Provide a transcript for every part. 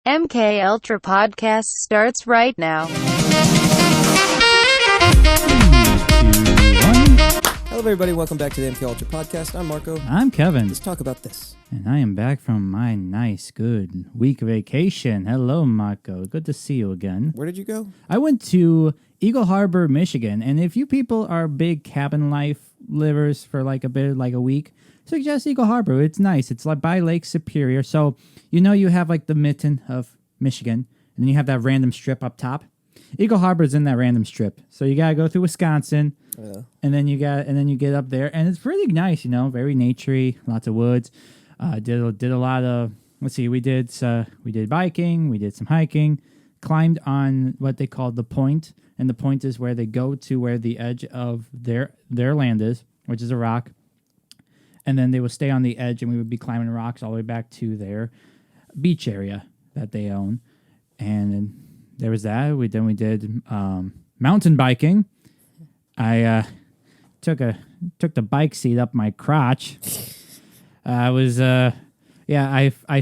MK Ultra Podcast starts right now. Hello, everybody. Welcome back to the MK Ultra Podcast. I'm Marco. I'm Kevin. Let's talk about this. And I am back from my nice, good week vacation. Hello, Marco. Good to see you again. Where did you go? I went to Eagle Harbor, Michigan. And if you people are big cabin life livers for like a week, suggest Eagle Harbor. It's nice. It's like by Lake Superior. So, you have like the mitten of Michigan. And then you have that random strip up top. Eagle Harbor is in that random strip. So you got to go through Wisconsin. Yeah. And then you get up there, and it's pretty nice, very naturey, lots of woods. Did a lot of, we did biking, we did some hiking, climbed on what they call the point, and the point is where they go to where the edge of their land is, which is a rock, and then they would stay on the edge, and we would be climbing rocks all the way back to their beach area that they own, and then there was that. We did mountain biking. I took the bike seat up my crotch. I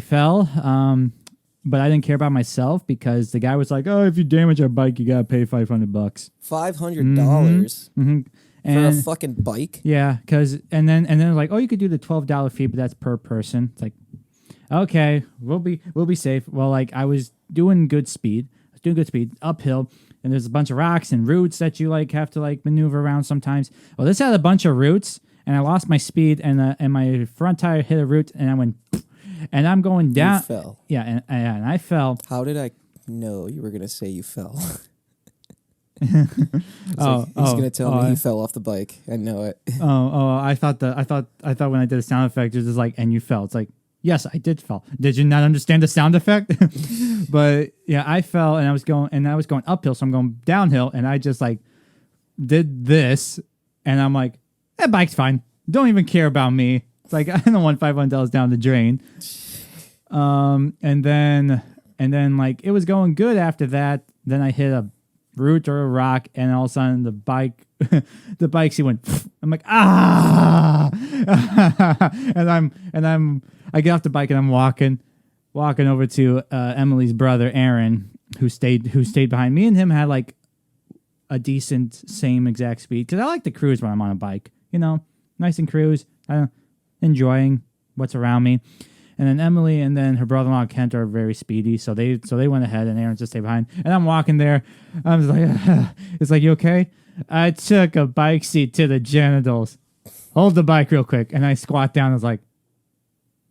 fell, but I didn't care about myself because the guy was like, "Oh, if you damage our bike, you gotta pay $500." $500 And for a fucking bike? Yeah, and then like, "Oh, you could do the $12 fee, but that's per person." It's like, okay, we'll be safe. Well, like I was doing good speed uphill. And there's a bunch of rocks and roots that you like have to like maneuver around sometimes. Well, this had a bunch of roots, and I lost my speed, and my front tire hit a root, and I went, and I'm going down. You fell. Yeah, and I fell. How did I know you were gonna say you fell? He's he's gonna tell me he fell off the bike. I know it. I thought when I did the sound effect, it was just like, and you fell. It's like, yes, I did fall. Did you not understand the sound effect? But yeah, I fell and I was going uphill, so I'm going downhill, and I just like did this, and I'm like, that bike's fine. Don't even care about me. It's like I don't want $500 down the drain. And then like it was going good after that. Then I hit a root or a rock, and all of a sudden the bike seat went. I'm like, ah, and I get off the bike and I'm walking over to Emily's brother Aaron, who stayed behind me, and him had like a decent same exact speed because I like to cruise when I'm on a bike, nice and cruise, enjoying what's around me. And then Emily and then her brother-in-law Kent are very speedy, so they went ahead, and Aaron just stayed behind. And I'm walking there. I was like, it's like, you okay? I took a bike seat to the genitals. Hold the bike real quick, and I squat down. I was like,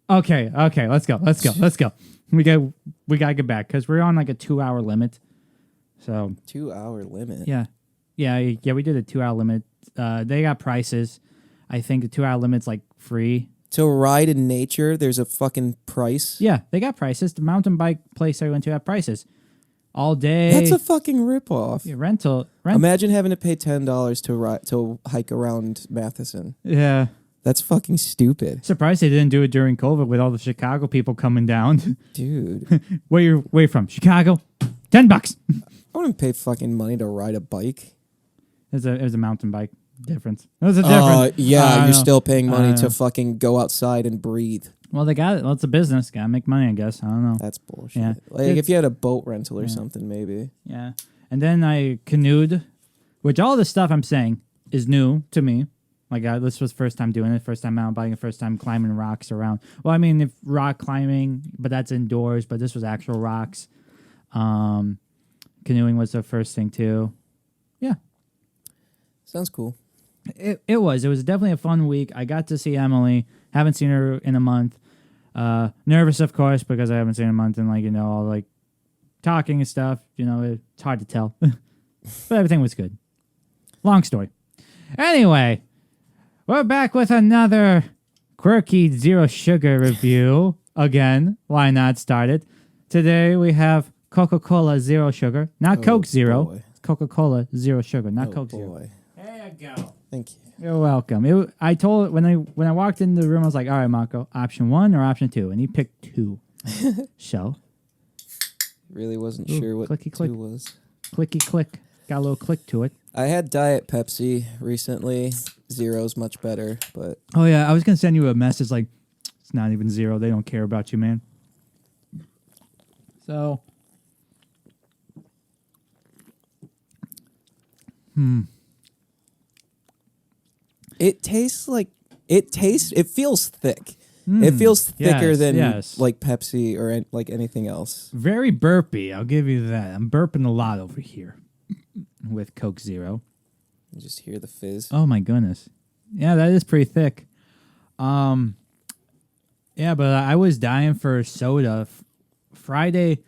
okay, let's go. We gotta get back because we're on like a 2-hour limit. So 2-hour limit. Yeah. We did a 2-hour limit. They got prices. I think the 2-hour limit's like free. To ride in nature, there's a fucking price. Yeah, they got prices. The mountain bike place I went to had prices all day. That's a fucking ripoff. Yeah, rental. Imagine having to pay $10 to hike around Matheson. Yeah. That's fucking stupid. Surprised they didn't do it during COVID with all the Chicago people coming down. Dude. Where you from? Chicago? $10. I wouldn't pay fucking money to ride a bike. It was a mountain bike difference. It was a difference. You're still paying money to fucking go outside and breathe. Well, they got it. Well, it's a business. Gotta make money, I guess. I don't know. That's bullshit. Yeah. Like if you had a boat rental or something, maybe. Yeah. And then I canoed, which all this stuff I'm saying is new to me. Like this was first time doing it, first time mountain biking, first time climbing rocks around. Well, I mean, if rock climbing, but that's indoors. But this was actual rocks. Canoeing was the first thing too. Yeah. Sounds cool. It was definitely a fun week. I got to see Emily. Haven't seen her in a month. Nervous, of course, because I haven't seen her in a month, and all like talking and stuff. It's hard to tell, but everything was good. Long story. Anyway, we're back with another quirky zero sugar review again. Why not start it? Today we have Coca-Cola Zero Sugar, not Coke Zero. Boy. Coca-Cola Zero Sugar, not Coke Zero. Boy. There you go. Thank you. You're welcome. I told when I walked in the room, I was like, "All right, Marco, option 1 or option 2," and he picked 2. So, Really wasn't sure what clicky click. 2 was. Clicky click, got a little click to it. I had Diet Pepsi recently. Zero's much better, but Oh yeah, I was gonna send you a message like, "It's not even zero. They don't care about you, man." So, It tastes like it feels thick. It feels thicker yes, than yes. like Pepsi or like anything else. very burpy. I'll give you that. I'm burping a lot over here with Coke Zero. You just hear the fizz. Oh my goodness. Yeah, that is pretty thick. Yeah, but I was dying for soda. Friday,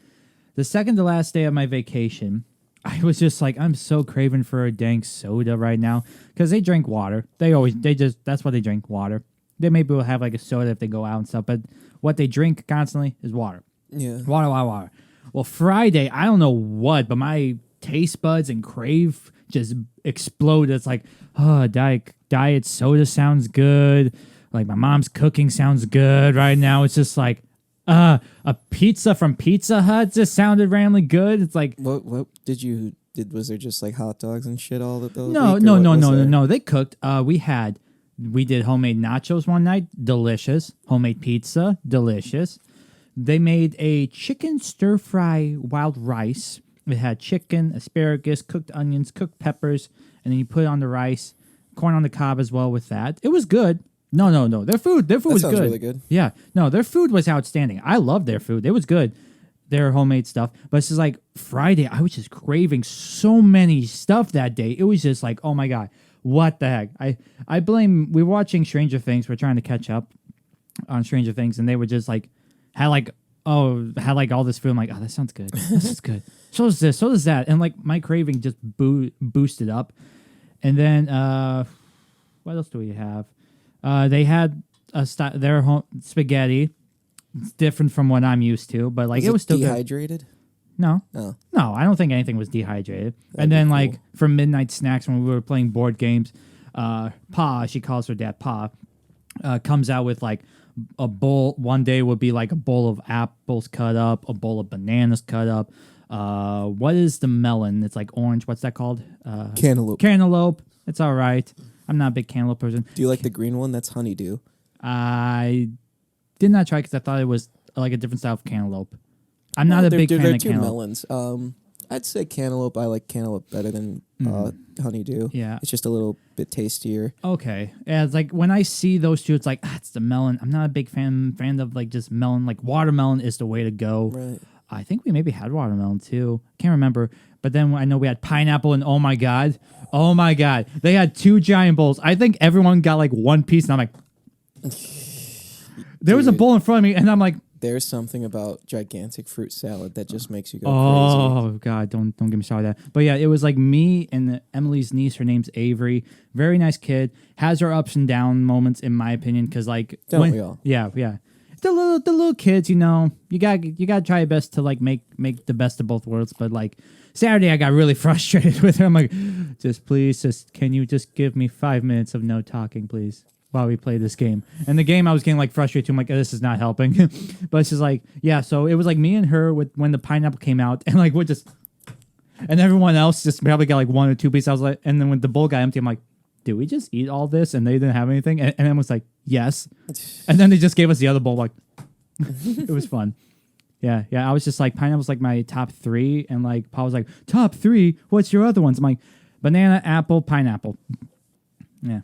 the second to last day of my vacation, I was just like, I'm so craving for a dang soda right now because they drink water. That's what they drink, water. They maybe will have like a soda if they go out and stuff, but what they drink constantly is water. Yeah. Water. Well, Friday, I don't know what, but my taste buds and crave just exploded. It's like, oh, diet soda sounds good. Like my mom's cooking sounds good right now. It's just like, a pizza from Pizza Hut just sounded randomly good. It's like, What was there just like hot dogs and shit all the no. week, or what was there? They cooked. We did homemade nachos one night, delicious. Homemade pizza, delicious. They made a chicken stir fry wild rice. It had chicken, asparagus, cooked onions, cooked peppers, and then you put it on the rice, corn on the cob as well with that. It was good. No. Their food was sounds good. really good. Yeah. No, their food was outstanding. I loved their food. It was good. Their homemade stuff. But it's just like Friday, I was just craving so many stuff that day. It was just like, oh my God, what the heck? I blame, we were watching Stranger Things. We're trying to catch up on Stranger Things, and they were just like, had like all this food. I'm like, oh, that sounds good. This is good. So does this. So does that. And like my craving just boosted up. And then what else do we have? They had their home spaghetti. It's different from what I'm used to, but like it was still good. dehydrated. No, Oh, no, I don't think anything was dehydrated. That'd And be then cool. like for midnight snacks when we were playing board games, Pa, she calls her dad Pa, comes out with like a bowl. One day would be like a bowl of apples cut up, a bowl of bananas cut up. What is the melon? It's like orange. What's that called? cantaloupe. Cantaloupe. It's all right. I'm not a big cantaloupe person. Do you like the green one? That's honeydew. I did not try because I thought it was like a different style of cantaloupe. I'm not a big fan They're of two cantaloupe. melons. I'd say cantaloupe. I like cantaloupe better than honeydew. Yeah. It's just a little bit tastier. Okay. Yeah, it's like when I see those two, it's like, it's the melon. I'm not a big fan of like just melon. Like watermelon is the way to go. Right. I think we maybe had watermelon too. Can't remember. But then I know we had pineapple, and oh my God, they had two giant bowls. I think everyone got like one piece, and I'm like, there was a Dude. bowl in front of me, and I'm like, There's something about gigantic fruit salad that just makes you go crazy. oh God, don't get me started on that. But yeah, it was like me and Emily's niece. Her name's Avery. Very nice kid. Has her ups and down moments, in my opinion. Because like, Don't we all? Yeah. The little kids, you gotta try your best to like make the best of both worlds. But like Saturday, I got really frustrated with her. I'm like, can you just give me 5 minutes of no talking, please, while we play this game? And the game, I was getting like frustrated too. I'm like, this is not helping. But it's just like, yeah. So it was like me and her with when the pineapple came out, and like we're just, and everyone else just probably got like one or two pieces. I was like, and then when the bowl got empty, I'm like, did we just eat all this and they didn't have anything? And then was like, yes. And then they just gave us the other bowl. Like, it was fun. Yeah. I was just like, pineapple's like my top 3. And like, Paul was like, top 3? What's your other ones? I'm like, banana, apple, pineapple. Yeah.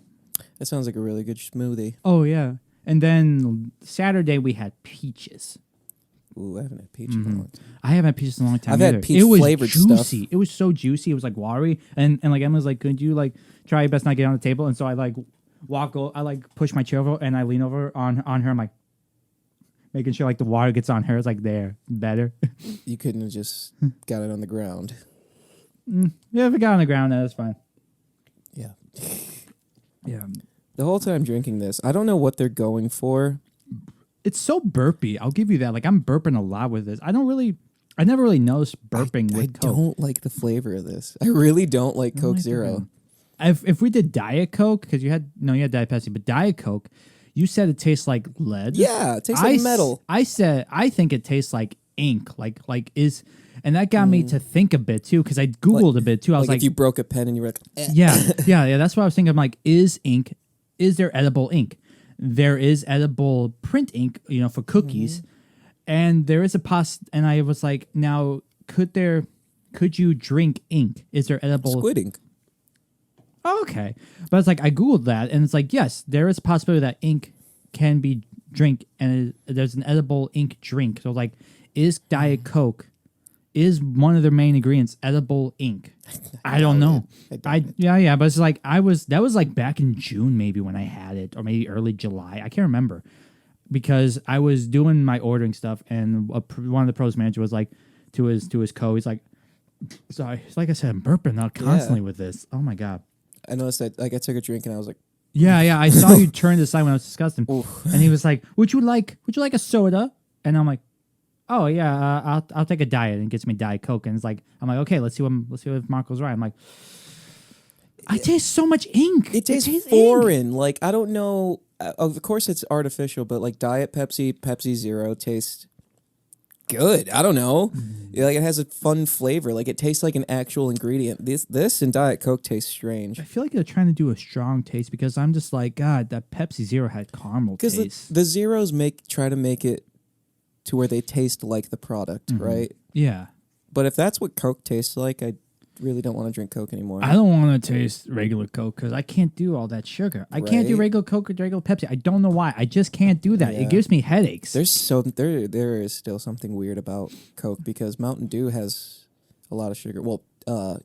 That sounds like a really good smoothie. Oh, yeah. And then Saturday we had peaches. Ooh, I haven't had peach in a long time. I haven't had peaches in a long time. I've had either. peach It was flavored juicy. stuff. It was so juicy. It was like watery. And like Emma was like, could you like try your best not get on the table? And so I like I like push my chair over and I lean over on her. I'm like making sure like the water gets on her. It's like there, better. You couldn't have just got it on the ground. Yeah, if it got on the ground, that was fine. Yeah. Yeah. The whole time drinking this, I don't know what they're going for. It's so burpy. I'll give you that. Like I'm burping a lot with this. I never really noticed burping I with Coke. don't like the flavor of this. I really don't like I don't Coke like Zero. it. If we did Diet Coke, because you had Diet Pepsi, but Diet Coke, you said it tastes like lead. Yeah, it tastes like metal. I said I think it tastes like ink, and that got me to think a bit too, because I googled a bit too. I was Like like, if you broke a pen and you were like, eh. yeah. That's what I was thinking. I'm like, is there edible ink? There is edible print ink, for cookies. And there is and I was like, now could you drink ink? Is there edible Squid ink. Oh, okay. But it's like I googled that, and it's like yes, there is a possibility that ink can be drink, and there's an edible ink drink. So like, is Diet Coke is one of their main ingredients edible ink? I don't know. Yeah, but it's like that was like back in June maybe when I had it, or maybe early July. I can't remember because I was doing my ordering stuff, and one of the pros manager was like to his co. He's like, sorry, it's like I said, I'm burping out constantly with this. Oh my god. I noticed that. Like I took a drink and I was like, yeah. I saw you turn to the side when I was discussing, and he was like, "Would you like a soda?" And I'm like, "Oh yeah, I'll take a diet." And gets me Diet Coke, and it's like, I'm like, "Okay, let's see if Marco's right." I'm like, I taste so much ink. it tastes ink. foreign. Like I don't know. Of course, it's artificial, but like Diet Pepsi Zero tastes good. I don't know. Like it has a fun flavor. Like it tastes like an actual ingredient. This and Diet Coke taste strange. I feel like they're trying to do a strong taste because I'm just like, God, that Pepsi Zero had caramel taste. Because the zeros try to make it to where they taste like the product, right? Yeah. But if that's what Coke tastes like, I really don't want to drink Coke anymore. I don't want to taste regular Coke because I can't do all that sugar. I can't do Right. regular Coke or regular Pepsi. I don't know why. I just can't do that. Yeah. It gives me headaches. There is still something weird about Coke because Mountain Dew has a lot of sugar. Well,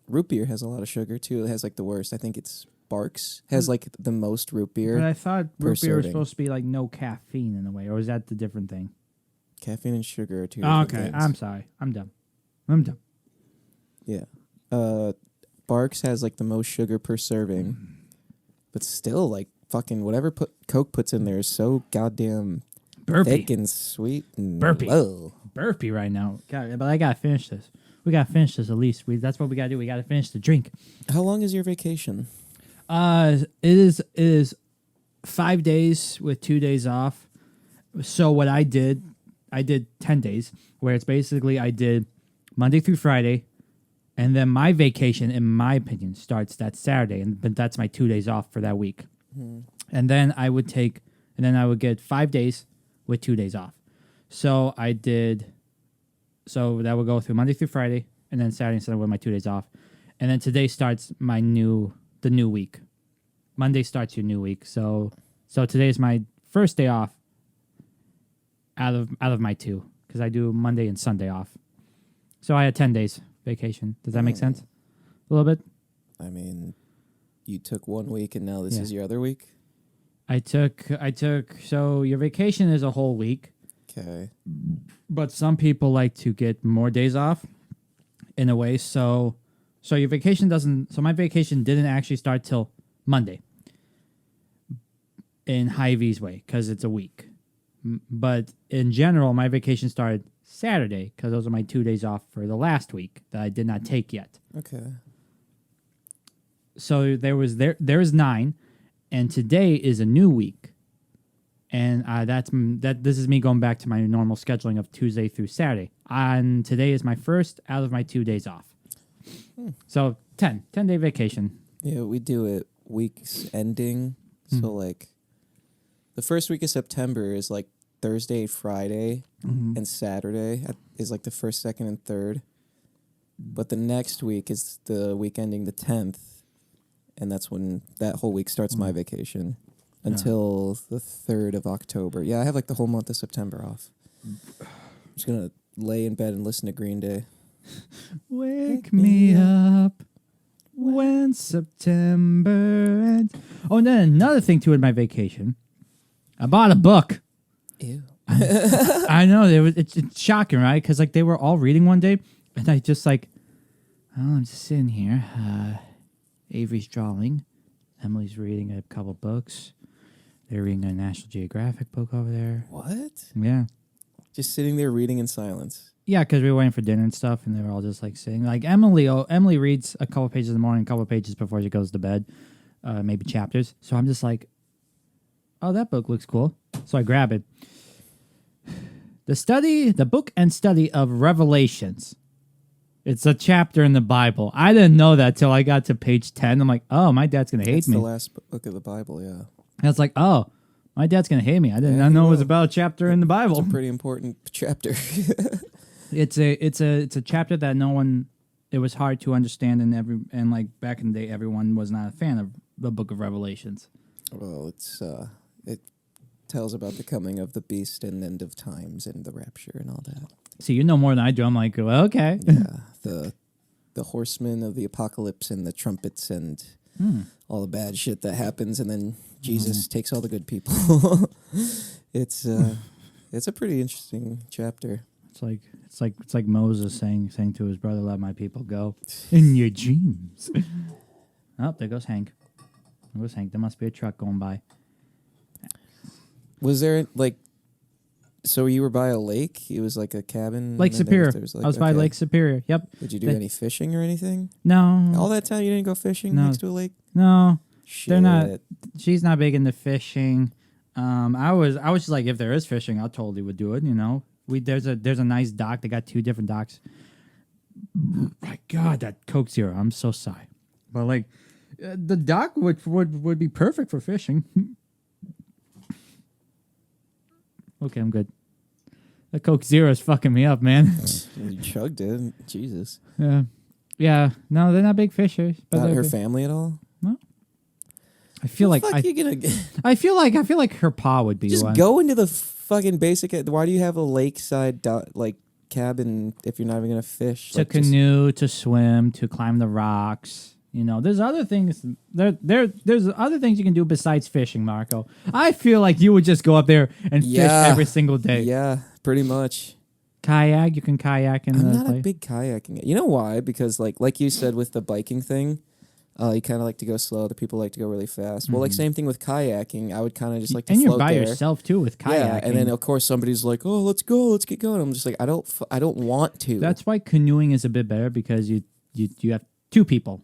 root beer has a lot of sugar too. It has like the worst. I think it's Barks has like the most root beer. But I thought per root beer was serving. supposed to be like no caffeine in a way, or is that the different thing? Caffeine and sugar are two Oh, different okay, things. I'm sorry. I'm dumb. Yeah. Barks has like the most sugar per serving, but still like fucking whatever Coke puts in there is so goddamn thick Burpee. and sweet. And, Burpee. whoa. Burpee right now. God, but I gotta finish this. We gotta finish this at least. That's what we gotta do. We gotta finish the drink. How long is your vacation? It is 5 days with 2 days off. So what I did 10 days, where it's basically I did Monday through Friday, and then my vacation, in my opinion, starts that Saturday, but that's my 2 days off for that week. And then I would get 5 days with 2 days off. So that would go through Monday through Friday, and then Saturday and Sunday with my 2 days off. And then today starts the new week. Monday starts your new week. So today is my first day off out of my two, because I do Monday and Sunday off. So I had 10 days vacation. Does that make sense? A little bit? I mean, you took 1 week and now this is your other week? I took so your vacation is a whole week, Okay. but some people like to get more days off in a way. So your vacation doesn't, so my vacation didn't actually start till Monday in Hy-Vee's way, because it's a week. But in general, my vacation started Saturday, because those are my 2 days off for the last week that I did not take yet. Okay. So there is 9, and today is a new week, and this is me going back to my normal scheduling of Tuesday through Saturday. And today is my first out of my 2 days off. So 10-day vacation. Yeah, we do it weeks ending. So like the first week of September is like Thursday, Friday, and Saturday is like the first, second, and third. But the next week is the week ending the 10th, and that's when that whole week starts my vacation until the 3rd of October. Yeah, I have like the whole month of September off. I'm just going to lay in bed and listen to Green Day. Wake me up when September ends. Oh, and then another thing too in my vacation, I bought a book. Ew. I know it's shocking, right? Because like they were all reading one day, and I just like, oh, I'm just sitting here. Avery's drawing, Emily's reading a couple books. They're reading a National Geographic book over there. What? Yeah. Just sitting there reading in silence. Yeah, because we were waiting for dinner and stuff, and they were all just like sitting. Like Emily reads a couple pages in the morning, a couple pages before she goes to bed, maybe chapters. So I'm just like, oh, that book looks cool. So I grab it. The book and study of Revelations. It's a chapter in the Bible. I didn't know that till I got to page 10. I'm like, oh, my dad's gonna hate It's me. the last book of the Bible, yeah. And it's like, oh, My dad's gonna hate me. I did Yeah, not he know it was will. about a chapter in the Bible. It's a pretty important chapter. It's a chapter that no one. It was hard to understand, and like back in the day, everyone was not a fan of the Book of Revelations. Well, it tells about the coming of the beast and end of times and the rapture and all that. See, you know more than I do. I'm like, well, okay. Yeah, the horsemen of the apocalypse and the trumpets and all the bad shit that happens, and then Jesus takes all the good people. It's a pretty interesting chapter. It's like Moses saying to his brother, "Let my people go in your dreams." Oh, there goes Hank. There goes Hank. There must be a truck going by. Was there like? So you were by a lake? It was like a cabin? Lake and Superior. there was, I was by okay. Lake Superior. Yep. Did you do any fishing or anything? No. All that time you didn't go fishing No. next to a lake? No. Shit. They're not. She's not big into fishing. I was just like, if there is fishing, I totally would do it. You know, there's a nice dock. They got 2 different docks. My God, that Coke Zero. I'm so sorry, but like, the dock would be perfect for fishing. Okay, I'm good. The Coke Zero is fucking me up, man. You chugged it. Jesus. Yeah. No, they're not big fishers. But Not they're her big. family at all? I feel like Fuck you gonna get? I feel like her pa would be Just one. go into the fucking basic. Why do you have a lakeside like cabin if you're not even gonna fish? To Like, just- canoe, to swim, to climb the rocks. You know, there's other things. There's other things you can do besides fishing, Marco. I feel like you would just go up there and fish every single day. Yeah, pretty much. Kayak, you can kayak in I'm the not place. a big kayaking. You know why? Because like you said with the biking thing, you kind of like to go slow. Other people like to go really fast. Well, like same thing with kayaking. I would kind of just like to and float you're by there. yourself too with kayaking. Yeah, and then of course somebody's like, "Oh, let's go, let's get going." I'm just like, I don't want to. That's why canoeing is a bit better because you have 2 people.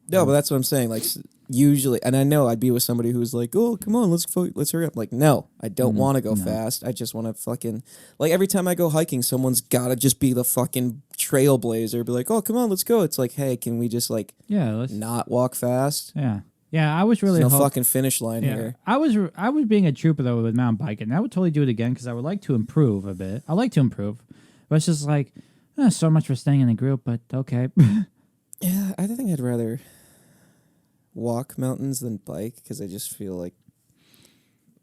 No, but that's what I'm saying. Like usually, and I know I'd be with somebody who's like, "Oh, come on, let's hurry up." Like, no, I don't want to go fast. I just want to fucking like every time I go hiking, someone's gotta just be the fucking trailblazer. Be like, "Oh, come on, let's go." It's like, hey, can we just like Yeah, not walk fast? yeah. I was really There's no hope- fucking finish line Yeah, here. I was being a trooper though with mountain biking. I would totally do it again because I would like to improve a bit. I like to improve, but it's just like so much for staying in a group. But okay, Yeah, I think I'd rather walk mountains than bike because I just feel like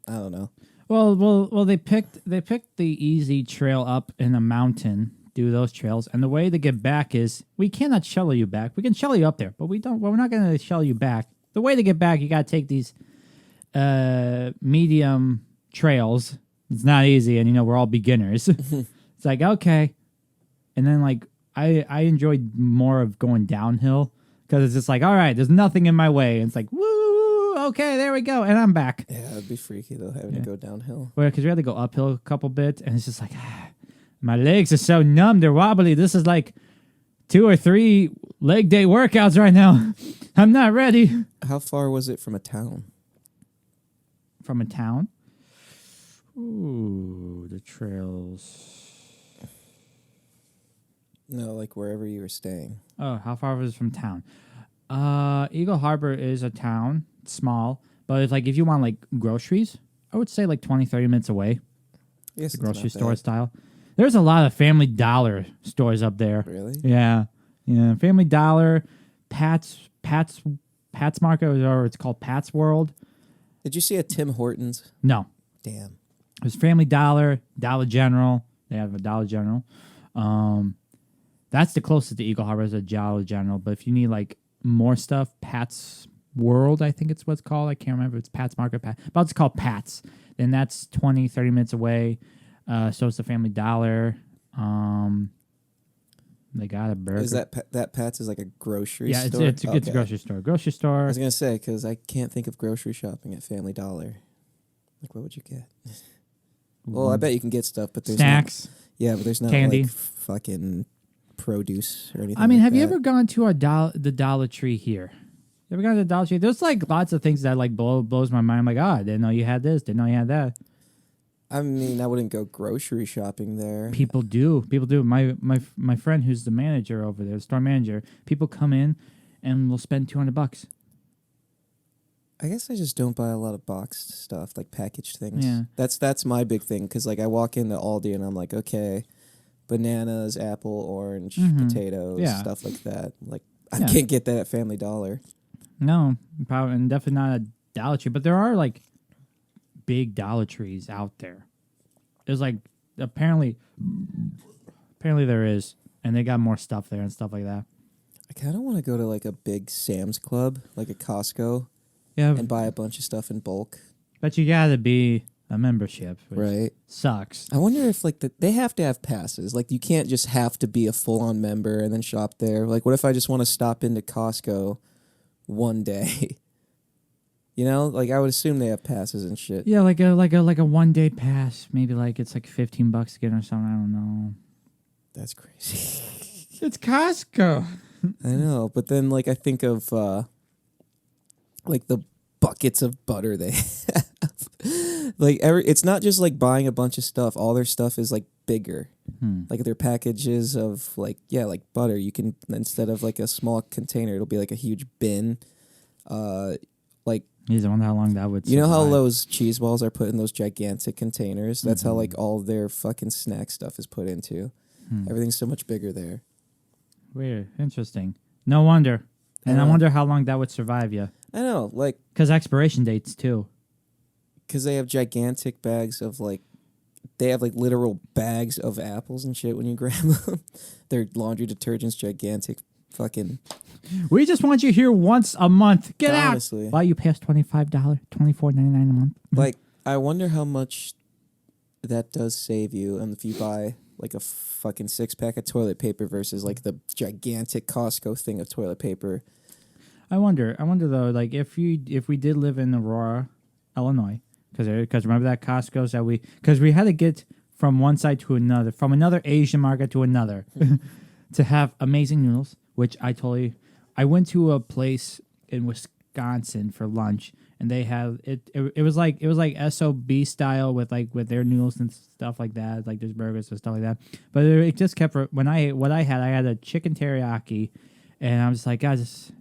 I don't know. well. They picked the easy trail up in a mountain. Do those trails, and the way to get back is we cannot shuttle you back. We can shuttle you up there, but we don't. Well, we're not going to shuttle you back. The way to get back, you got to take these medium trails. It's not easy, and we're all beginners. It's like okay, and then like I enjoyed more of going downhill because it's just like all right, there's nothing in my way, and it's like woo, okay, there we go, and I'm back. Yeah, it'd be freaky though having to go downhill. Well, because we had to go uphill a couple bits, and it's just like my legs are so numb, they're wobbly. This is like 2 or 3 leg day workouts right now. I'm not ready. How far was it from a town? From a town? Ooh, the trails. No, like wherever you were staying. Oh, how far was it from town? Eagle Harbor is a town, it's small, but it's like if you want like groceries, I would say like 20, 30 minutes away. Yes, The grocery store style. There's a lot of Family Dollar stores up there. Really? Yeah. Family Dollar, Pat's Market, or it's called Pat's World. Did you see a Tim Hortons? No, Damn. there's Family Dollar, Dollar General. They have a Dollar General. That's the closest to Eagle Harbor is a Dollar General. But if you need like more stuff, Pat's World, I think it's what's called. I can't remember. It's Pat's Market, but it's called Pat's. Then that's 20, 30 minutes away. So it's the Family Dollar. They got a burger. Is that Pat's is like a grocery yeah, store? it's a grocery store. Grocery I store. was gonna say because I can't think of grocery shopping at Family Dollar. Like, what would you get? Well, I bet you can get stuff, but there's Snacks. But there's not Candy. like fucking produce or anything. I mean, like have you that. ever gone to the Dollar Tree here? You ever gone to the Dollar Tree? There's like lots of things that like blows my mind. I'm like, I didn't know you had this. Didn't know you had that. I mean, I wouldn't go grocery shopping there. People do. My friend who's the manager over there, the store manager. People come in and will spend $200. I guess I just don't buy a lot of boxed stuff, like packaged things. Yeah. That's my big thing, because like I walk into Aldi and I'm like, okay, bananas, apple, orange, potatoes, Yeah. stuff like that. Like I Yeah. can't get that at Family Dollar. No, probably, and definitely not a Dollar Tree, but there are like big Dollar Trees out there. There's like apparently there is, and they got more stuff there and stuff like that. I kind of want to go to like a big Sam's Club, like a Costco, Yeah, and buy a bunch of stuff in bulk. but you gotta be a membership, which Right. sucks. I wonder if like they have to have passes. Like you can't just have to be a full-on member and then shop there. Like what if I just want to stop into Costco one day? You know, like I would assume they have passes and shit. Yeah, like a 1 day pass, maybe like it's like $15 again or something. I don't know. That's crazy. It's Costco. I know, but then like I think of like the buckets of butter they have. Like it's not just like buying a bunch of stuff. All their stuff is like bigger. Like their packages of like butter. You can, instead of like a small container, it'll be like a huge bin. Like He's wonder how long that would. you know how survive. those cheese balls are put in those gigantic containers? That's how like all their fucking snack stuff is put into. Everything's so much bigger there. Weird, interesting. No wonder. And I Yeah. wonder how long that would survive you. I know, like, Because expiration dates too. because they have gigantic bags of like, they have like literal bags of apples and shit when you grab them. Their laundry detergent's gigantic. Fucking We just want you here once a month. Get Honestly. out. Why you pay us $25, $24.99 a month? like, I wonder how much that does save you, and if you buy like a fucking 6-pack of toilet paper versus like the gigantic Costco thing of toilet paper. I wonder though, like if we did live in Aurora, Illinois, because remember that Costco's that because we had to get from one side to another, from another Asian market to another, to have amazing noodles. Which I went to a place in Wisconsin for lunch, and they had it was like SOB style with their noodles and stuff like that, like there's burgers and stuff like that. But it just kept when I had a chicken teriyaki, and I was like, guys,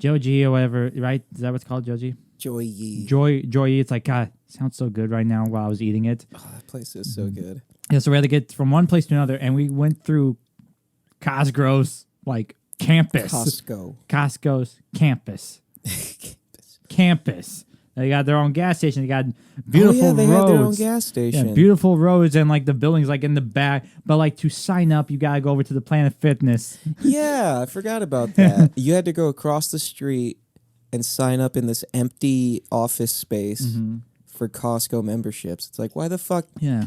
Joji or whatever, right? Is that what's called, Joji? Joy. Joy. It's like, God, it sounds so good right now while I was eating it. Oh, that place is so good. Yeah, so we had to get from one place to another, and we went through Cosgrove's like campus. Costco's campus. Campus. They got their own gas station. They got beautiful oh, yeah, they roads. have their own gas station. Yeah, beautiful roads, and like the buildings like in the back. But like to sign up, you gotta go over to the Planet Fitness. Yeah, I forgot about that. You had to go across the street and sign up in this empty office space for Costco memberships. It's like, why the fuck? Yeah.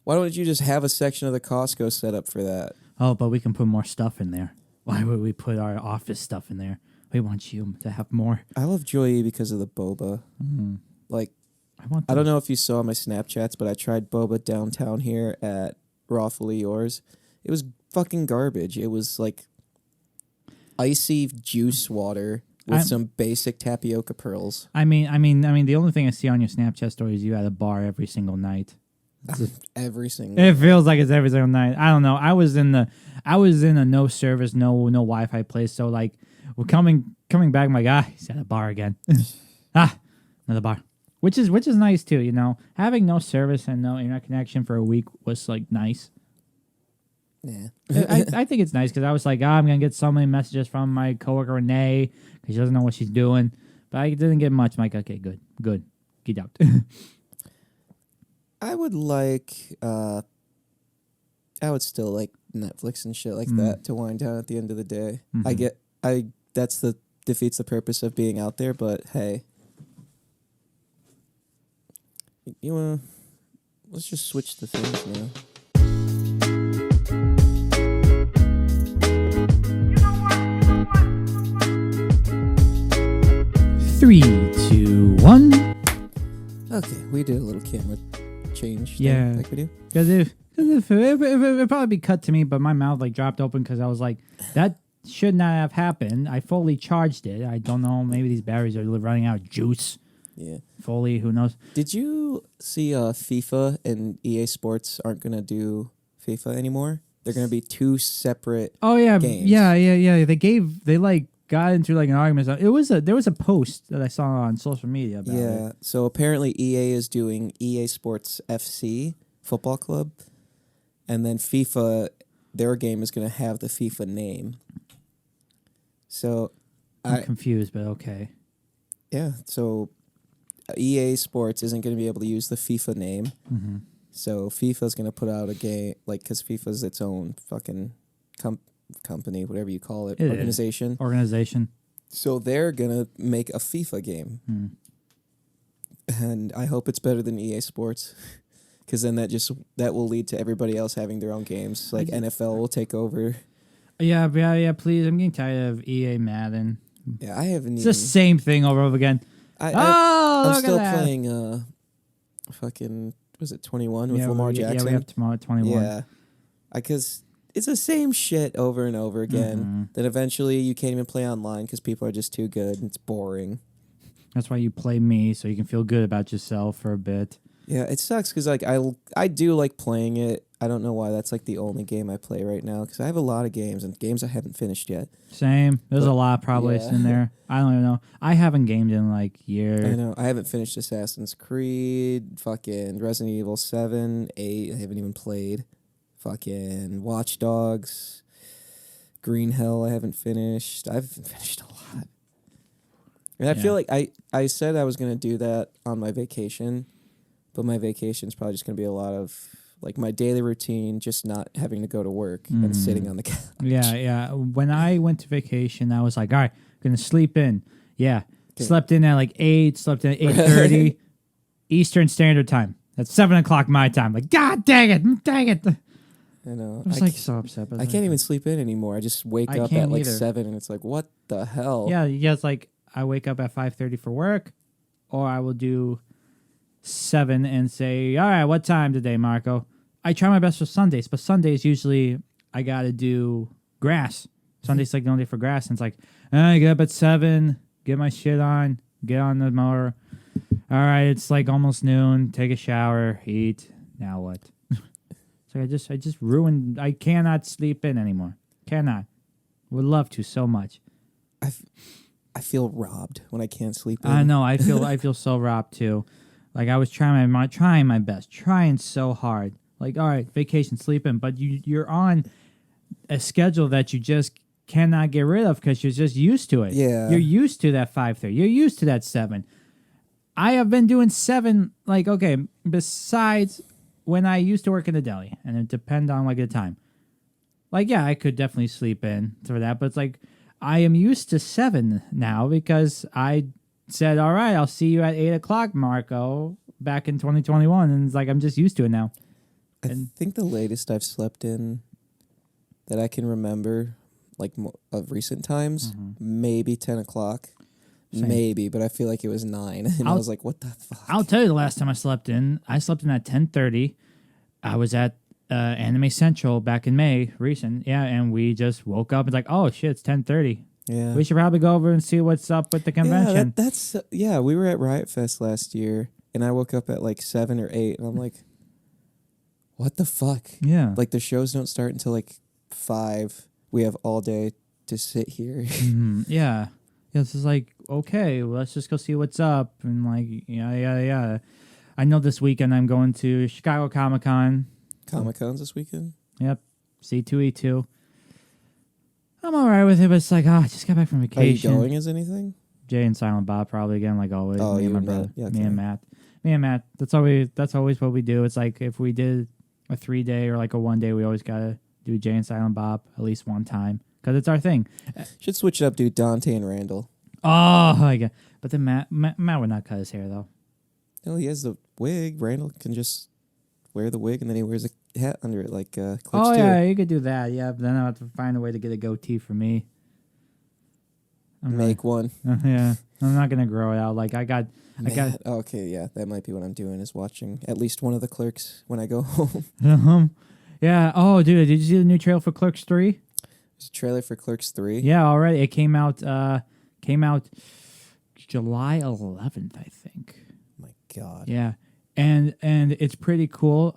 Why don't you just have a section of the Costco set up for that? Oh, but we can put more stuff in there. Why would we put our office stuff in there? We want you to have more. I love Joy because of the boba. Like, I don't know if you saw my Snapchats, but I tried boba downtown here at Rawfully Yours. It was fucking garbage. It was like icy juice water with some basic tapioca pearls. I mean, the only thing I see on your Snapchat story is you at a bar every single night. Every single. It feels like it's every single night. I don't know. I was in a no service, no Wi-Fi place. So like, we're coming back. My guy, he's at a bar again. Another bar, which is nice too. You know, having no service and no internet connection for a week was like nice. Yeah. I think it's nice because I was like, I'm gonna get so many messages from my coworker Renee because she doesn't know what she's doing. But I didn't get much. I'm like, okay, good, get out. I would like, I would still like Netflix and shit like that to wind down at the end of the day. That's defeats the purpose of being out there, but hey. Let's just switch the things now. Three, 2, 1. Okay, we did a little camera change. Yeah. Thing, like we do. Because it'd probably be cut to me, but my mouth like dropped open because I was like, that should not have happened. I fully charged it. I don't know. Maybe these batteries are running out of juice. Yeah. Fully, who knows? Did you see FIFA and EA Sports aren't going to do FIFA anymore? They're going to be two separate Oh yeah, games. yeah. They got into like an argument. There was a post that I saw on social media about Yeah. it. So apparently EA is doing EA Sports FC football club, and then FIFA, their game is going to have the FIFA name. So I'm confused, but okay. yeah, so EA Sports isn't going to be able to use the FIFA name. Mm-hmm. So FIFA's going to put out a game, like, because FIFA's its own fucking company, whatever you call it, organization. Organization. So they're going to make a FIFA game. Hmm. And I hope it's better than EA Sports. Because then that will lead to everybody else having their own games. Like NFL will take over. Yeah, please. I'm getting tired of EA Madden. Yeah, I haven't It's even... the same thing over and over again. I'm I'm still playing fucking... Was it 21 with Lamar Jackson? Yeah, we have tomorrow 21. Yeah. Because it's the same shit over and over again. Mm-hmm. Then eventually you can't even play online because people are just too good and it's boring. That's why you play me, so you can feel good about yourself for a bit. Yeah, it sucks because like I do like playing it. I don't know why that's like the only game I play right now because I have a lot of games and games I haven't finished yet. Same. There's a lot probably in there. I don't even know. I haven't gamed in like years. I know. I haven't finished Assassin's Creed, fucking Resident Evil 7, 8. I haven't even played. Fucking Watch Dogs, Green Hell. I haven't finished. I've finished a lot. And I feel like I said I was gonna do that on my vacation, but my vacation's probably just gonna be a lot of like my daily routine, just not having to go to work and sitting on the couch. Yeah. When I went to vacation, I was like, all right, gonna sleep in. Yeah. Okay. Slept in at like 8, slept in at 8:30 Eastern Standard Time. That's 7 o'clock my time. Like, God dang it. I know. I was like so upset. I can't even sleep in anymore. I just wake up at like 7 and it's like, what the hell? Yeah, it's like I wake up at 5:30 for work, or I will do 7 and say, all right, what time today, Marco? I try my best for Sundays, but Sundays usually I got to do grass. Sunday's like the only day for grass, and it's like, I get up at 7, get my shit on, get on the mower. All right, it's like almost noon, take a shower, eat. Now what? So I just ruined. I cannot sleep in anymore. Cannot. Would love to so much. I feel robbed when I can't sleep in. I know. I feel so robbed too. Like I was trying my best, trying so hard. Like, all right, vacation, sleep in, but you're on a schedule that you just cannot get rid of because you're just used to it. Yeah, you're used to that 5:30. You're used to that 7. I have been doing 7. Like, okay, besides when I used to work in the deli, and it depends on like the time. Like, yeah, I could definitely sleep in for that, but it's like I am used to 7 now because I said, all right, I'll see you at 8 o'clock, Marco, back in 2021. And it's like, I'm just used to it now. I think the latest I've slept in that I can remember, like of recent times, maybe 10 o'clock. Same. Maybe, but I feel like it was 9. And I was like, what the fuck? I'll tell you the last time I slept in. I slept in at 10:30. I was at Anime Central back in May, recent. Yeah, and we just woke up and like, oh, shit, it's 10:30. Yeah. We should probably go over and see what's up with the convention. Yeah, we were at Riot Fest last year, and I woke up at like 7 or 8, and I'm like, what the fuck? Yeah. Like, the shows don't start until like 5. We have all day to sit here. Yeah. It's just like, okay, well, let's just go see what's up. And like, yeah. I know this weekend I'm going to Chicago Comic-Con. Comic-Con's this weekend? Yep. C2E2. I'm all right with it, but it's like, I just got back from vacation. Are you going as anything? Jay and Silent Bob probably again, like always. Oh, me and my brother. Yeah, okay. Me and Matt. That's always what we do. It's like if we did a 3-day or like a 1-day, we always gotta do Jay and Silent Bob at least one time because it's our thing. Should switch it up, dude. Dante and Randall. Oh my god! But then Matt would not cut his hair though. No, he has the wig. Randall can just wear the wig and then he wears a hat under it, like Clutch. Oh yeah, you could do that. Yeah, but then I have to find a way to get a goatee for me. Make one. Yeah, I'm not gonna grow it out. Like I got. Okay, yeah, that might be what I'm doing. Is watching at least one of the Clerks when I go home. Yeah. Oh, dude, did you see the new trailer for Clerks 3? There's a trailer for Clerks 3. Yeah, already. It came out July 11th, I think. My God. Yeah, and it's pretty cool.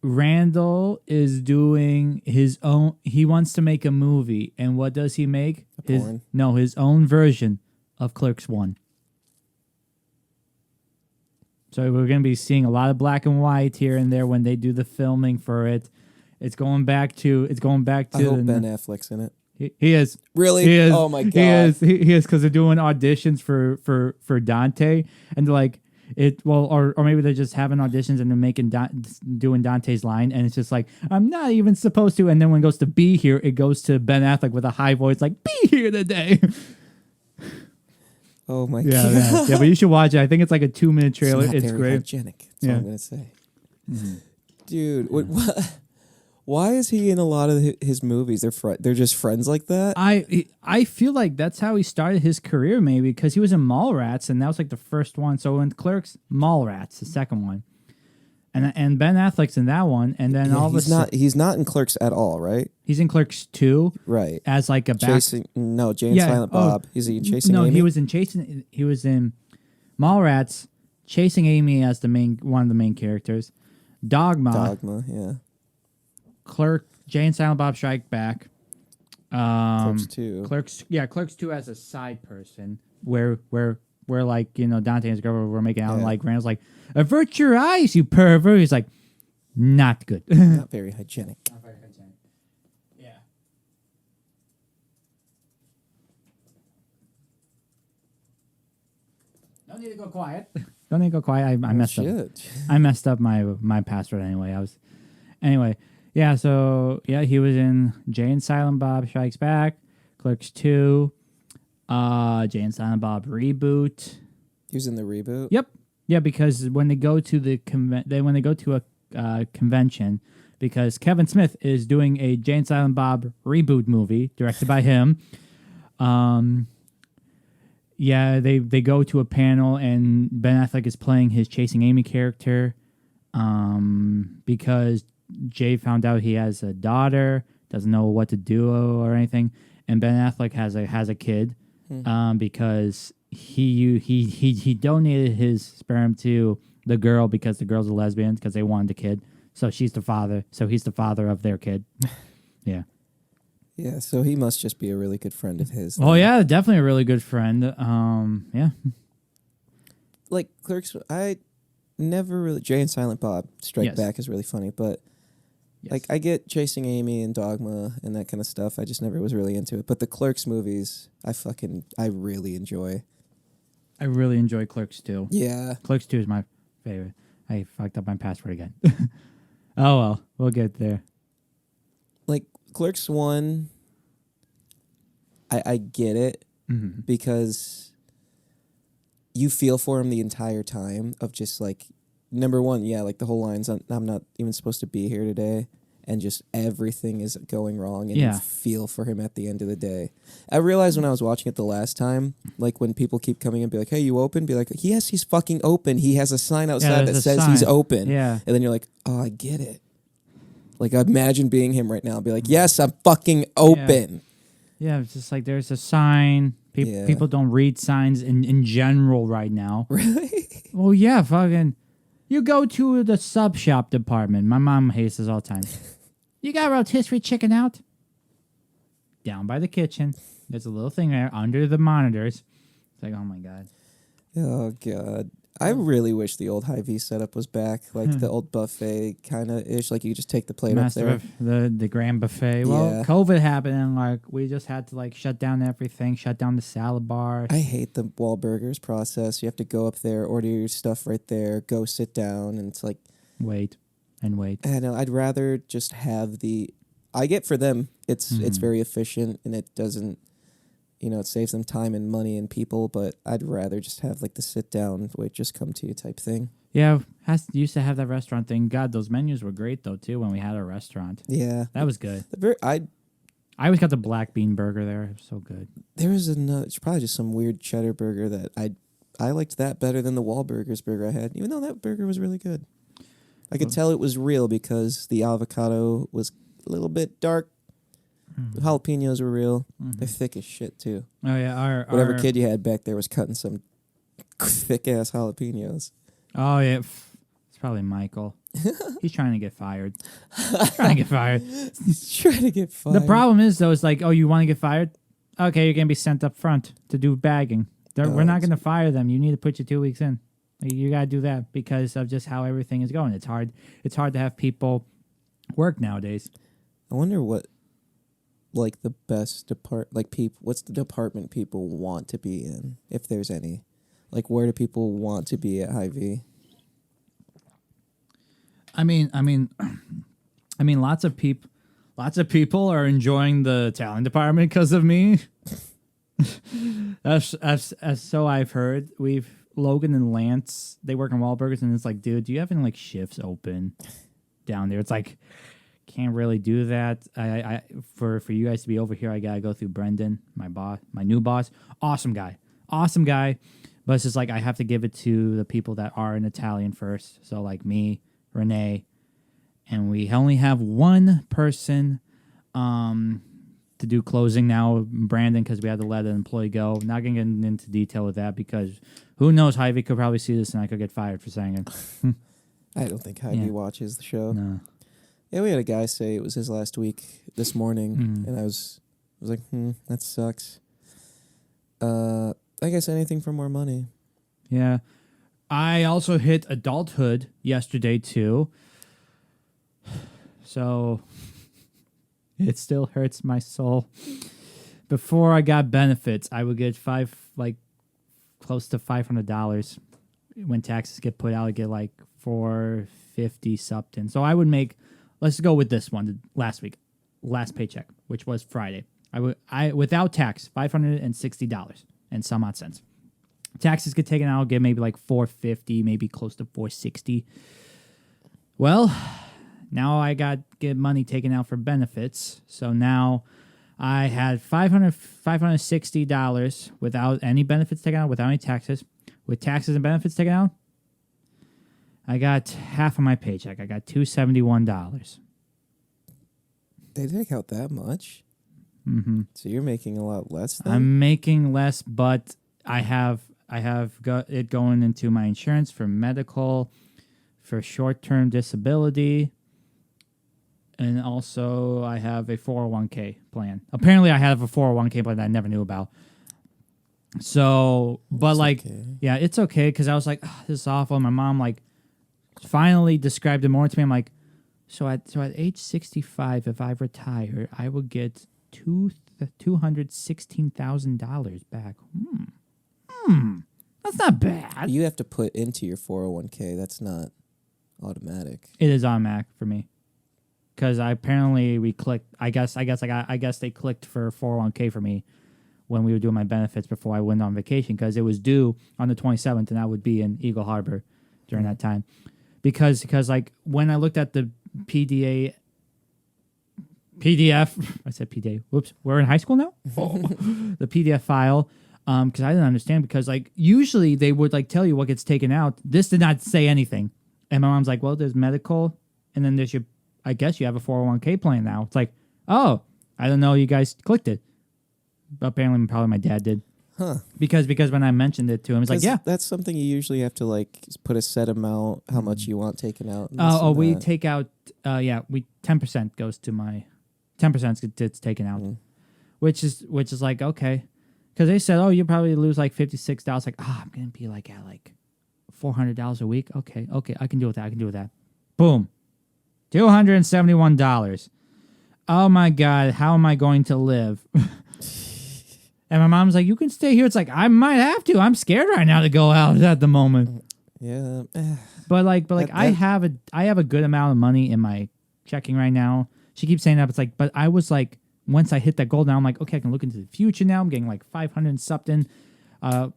Randall is doing his own. He wants to make a movie, and what does he make? porn? His own version of Clerks 1. So we're going to be seeing a lot of black and white here and there when they do the filming for it. It's going back to. I hope Ben Affleck's in it. He is. Really? He is. Oh my god. He is. He is, because they're doing auditions for Dante, and they're like or maybe they're just having auditions and they're making doing Dante's line, and it's just like, I'm not even supposed to. And then when it goes to be here, it goes to Ben Affleck with a high voice like, be here today. Oh my Yeah, god. yeah. But you should watch it. I think it's like a 2-minute trailer. It's It's very great. hygienic. That's all Yeah. I'm gonna say. Dude, what? Why is he in a lot of his movies? They're just friends like that. I feel like that's how he started his career, maybe because he was in Mallrats, and that was like the first one. So in Clerks, Mallrats, the second one, and Ben Affleck's in that one, and then all of a sudden he's not in Clerks at all, right? he's in Clerks 2 Right. as like a back. Jay and Silent oh, Bob. Is he chasing No, Amy? he was in Mallrats, chasing Amy as one of the main characters. Dogma, yeah. Jay and Silent Bob Strike Back. Clerks 2. Clerks 2 as a side person where like, Dante and his girl were making out, and like Randall's like, avert your eyes, you pervert. He's like, not good. Not very hygienic. Yeah. Don't need to go quiet. Don't need to go quiet. I messed up. Shit. I messed up my password anyway. Yeah, so he was in Jay and Silent Bob Strikes Back, Clerks 2, Jay and Silent Bob Reboot. He was in the reboot. Yep. Yeah, because when they go to a convention, because Kevin Smith is doing a Jay and Silent Bob reboot movie directed by him. They go to a panel, and Ben Affleck is playing his Chasing Amy character, because Jay found out he has a daughter, doesn't know what to do or anything, and Ben Affleck has a kid, because he donated his sperm to the girl because the girl's a lesbian, because they wanted a kid, so she's the father, so he's the father of their kid. Yeah. Yeah, so he must just be a really good friend of his. Oh yeah, definitely a really good friend. Yeah. Like Clerks, I never really. Jay and Silent Bob Strike Back is really funny, but like I get Chasing Amy and Dogma and that kind of stuff. I just never was really into it. But the Clerks movies, I really enjoy. I really enjoy Clerks 2. Yeah. Clerks 2 is my favorite. I fucked up my password again. Oh well, we'll get there. Like Clerks 1, I get it, because you feel for him the entire time of just like, number one, like the whole line's I'm not even supposed to be here today, and just everything is going wrong, and you feel for him at the end of the day. I realized when I was watching it the last time, like when people keep coming and be like, hey, you open? Be like, yes, he's fucking open. He has a sign outside that says he's open. Yeah. And then you're like, oh, I get it. Like, imagine being him right now and be like, yes, I'm fucking open. Yeah, it's just like there's a sign. People don't read signs in general right now. Really? Well, yeah, fucking. You go to the sub shop department. My mom hates this all the time. You got rotisserie chicken out? Down by the kitchen. There's a little thing there under the monitors. It's like, oh my God. Oh, God. I really wish the old Hy-Vee setup was back, like the old buffet kind of ish. Like you could just take the plate up there. The grand buffet. Well, COVID happened, and like we just had to like shut down everything, shut down the salad bar. I hate the Wahlburgers process. You have to go up there, order your stuff right there, go sit down, and it's like wait. I know. I'd rather just have I get for them. It's very efficient, and it doesn't. It saves them time and money and people, but I'd rather just have like the sit down, wait, just come to you type thing. Yeah, used to have that restaurant thing. God, those menus were great though too when we had our restaurant. Yeah, that was good. I always got the black bean burger there. It was so good. There was it's probably just some weird cheddar burger that I liked that better than the Wahlburgers burger I had, even though that burger was really good. I could tell it was real because the avocado was a little bit dark. The jalapenos were real. They're thick as shit too. Oh yeah, whatever kid you had back there was cutting some thick ass jalapenos. Oh yeah, it's probably Michael. He's trying to get fired. Trying to get fired. He's trying to get fired. The problem is, though, it's like, oh, you want to get fired? Okay, you're going to be sent up front to do bagging. We're not going to fire them. You need to put your 2 weeks in. You got to do that because of just how everything is going. It's hard. It's hard to have people work nowadays. I wonder what, like, the best what's the department people want to be in, if there's any? Like, where do people want to be at Hy-Vee? I mean, lots of people are enjoying the talent department because of me. as so I've heard. Logan and Lance, they work on Wahlburgers, and it's like, dude, do you have any like shifts open down there? It's like, can't really do that. I for you guys to be over here, I gotta go through Brendan, my boss, my new boss. Awesome guy. But it's just like I have to give it to the people that are in Italian first. So like me, Renee, and we only have one person to do closing now, Brandon, because we had to let an employee go. Not going to get into detail with that because who knows, Hy-Vee could probably see this and I could get fired for saying it. I don't think Hy-Vee watches the show. No. Yeah, we had a guy say it was his last week this morning, and I was like, that sucks. I guess anything for more money. Yeah. I also hit adulthood yesterday, too. So it still hurts my soul. Before I got benefits, I would get close to $500. When taxes get put out, I get like $450 something. So I would make, let's go with this one, last paycheck, which was Friday. I without tax, $560 and some odd cents. Taxes get taken out, get maybe like $450, maybe close to $460. Well, now I get money taken out for benefits. So now I had $560 without any benefits taken out, without any taxes. With taxes and benefits taken out, I got half of my paycheck. I got $271. They take out that much? Mm-hmm. So you're making a lot less than? I'm making less, but I have got it going into my insurance for medical, for short-term disability, and also I have a 401k plan. Apparently I have a 401k plan that I never knew about. So, but It's like, okay. yeah, it's okay because I was like, oh, this is awful. And my mom like finally described it more to me. I'm like, so at age 65, if I retire, I will get $216,000 back. That's not bad. You have to put into your 401k. That's not automatic. It is automatic for me because we clicked. I guess they clicked for 401k for me when we were doing my benefits before I went on vacation because it was due on the 27th and I would be in Eagle Harbor during that time because like when I looked at the PDF, I said PDA. Whoops, we're in high school now. The PDF file. Because I didn't understand because like usually they would like tell you what gets taken out. This did not say anything, and my mom's like, "Well, there's medical, and then there's I guess you have a 401k plan now." It's like, oh, I don't know, you guys clicked it. But apparently, probably my dad did. Huh. Because when I mentioned it to him, he's like, "Yeah, that's something you usually have to like put a set amount, how much you want taken out." we take out, 10% goes to my 10% gets taken out, which is like okay. Because they said, oh, you probably lose like $56. Like, I'm going to be like at like $400 a week. Okay, I can deal with that. Boom. $271. Oh my God, how am I going to live? And my mom's like, you can stay here. It's like, I might have to. I'm scared right now to go out at the moment. Yeah. But I have a good amount of money in my checking right now. She keeps saying that, but it's like, but I was like, once I hit that goal, now I'm like, okay, I can look into the future now. I'm getting like $500 and something,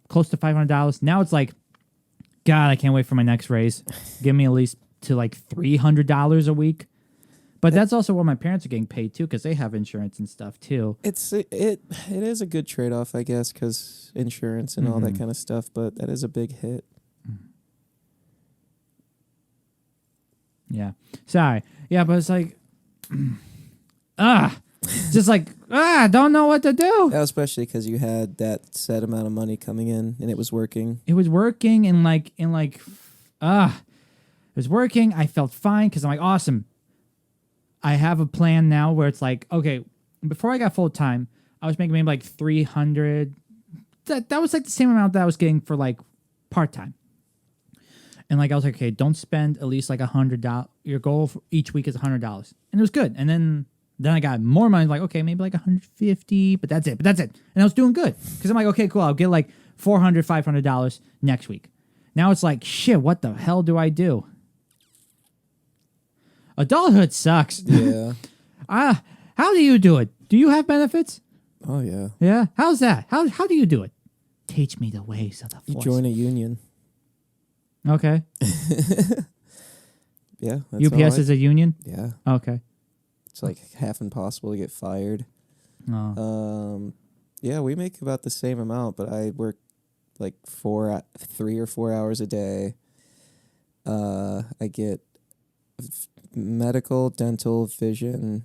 close to $500. Now it's like, God, I can't wait for my next raise. Give me at least to like $300 a week. But that's also what my parents are getting paid too, because they have insurance and stuff too. It is a good trade-off, I guess, because insurance and all that kind of stuff, but that is a big hit. Yeah. Sorry. Yeah, but it's like, just like, don't know what to do. Especially because you had that set amount of money coming in and it was working. It was working and was working. I felt fine because I'm like, awesome. I have a plan now where it's like, okay, before I got full time, I was making maybe like 300. That was like the same amount that I was getting for like part time. And like I was like, okay, don't spend at least like $100. Your goal for each week is $100, and it was good. And then I got more money. Like, okay, maybe like 150, but that's it. And I was doing good because I'm like, okay, cool. I'll get like $400, $500 next week. Now it's like, shit. What the hell do I do? Adulthood sucks. Yeah. How do you do it? Do you have benefits? Oh yeah. Yeah. How's that? How do you do it? Teach me the ways of the You force. join a union. Okay. Yeah. That's UPS is a union? Yeah. Okay. It's like half impossible to get fired. Oh. Yeah, we make about the same amount, but I work like 3 or 4 hours a day. I get medical, dental, vision,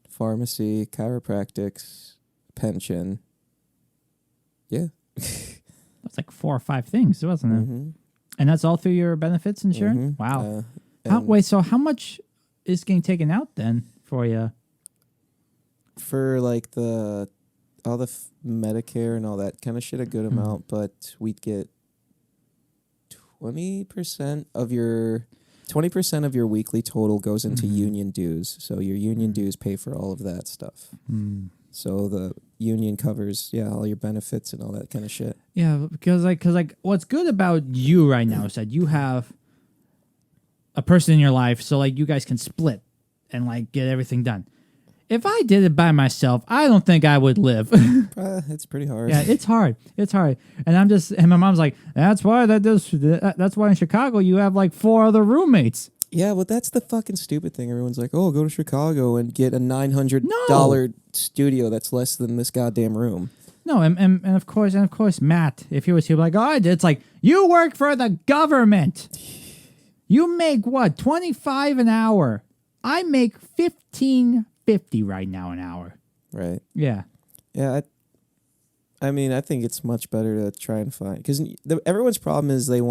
pharmacy, chiropractics, pension. Yeah. That's like 4 or 5 things, wasn't it? Mm-hmm. And that's all through your benefits insurance? Mhm. Wow. And Wait, so how much is getting taken out then for you? for like all the Medicare and all that kind of shit, a good amount, but we'd get 20% of your 20% of your weekly total goes into union dues. So your union dues pay for all of that stuff. So the union covers all your benefits and all that kind of shit. Yeah, because what's good about you right now is that you have a person in your life, so like you guys can split and like get everything done. If I did it by myself, I don't think I would live. It's pretty hard. Yeah, it's hard. It's hard. And my mom's like, that's why that's why in Chicago you have like 4 other roommates. Yeah, well, that's the fucking stupid thing. Everyone's like, "Oh, go to Chicago and get a $900 studio that's less than this goddamn room." No, and of course, Matt, if he was here, like, oh, it's like you work for the government. You make what, $25 an hour? I make $15.50 right now an hour. Right. Yeah. Yeah. I mean, I think it's much better to try and find, because everyone's problem is if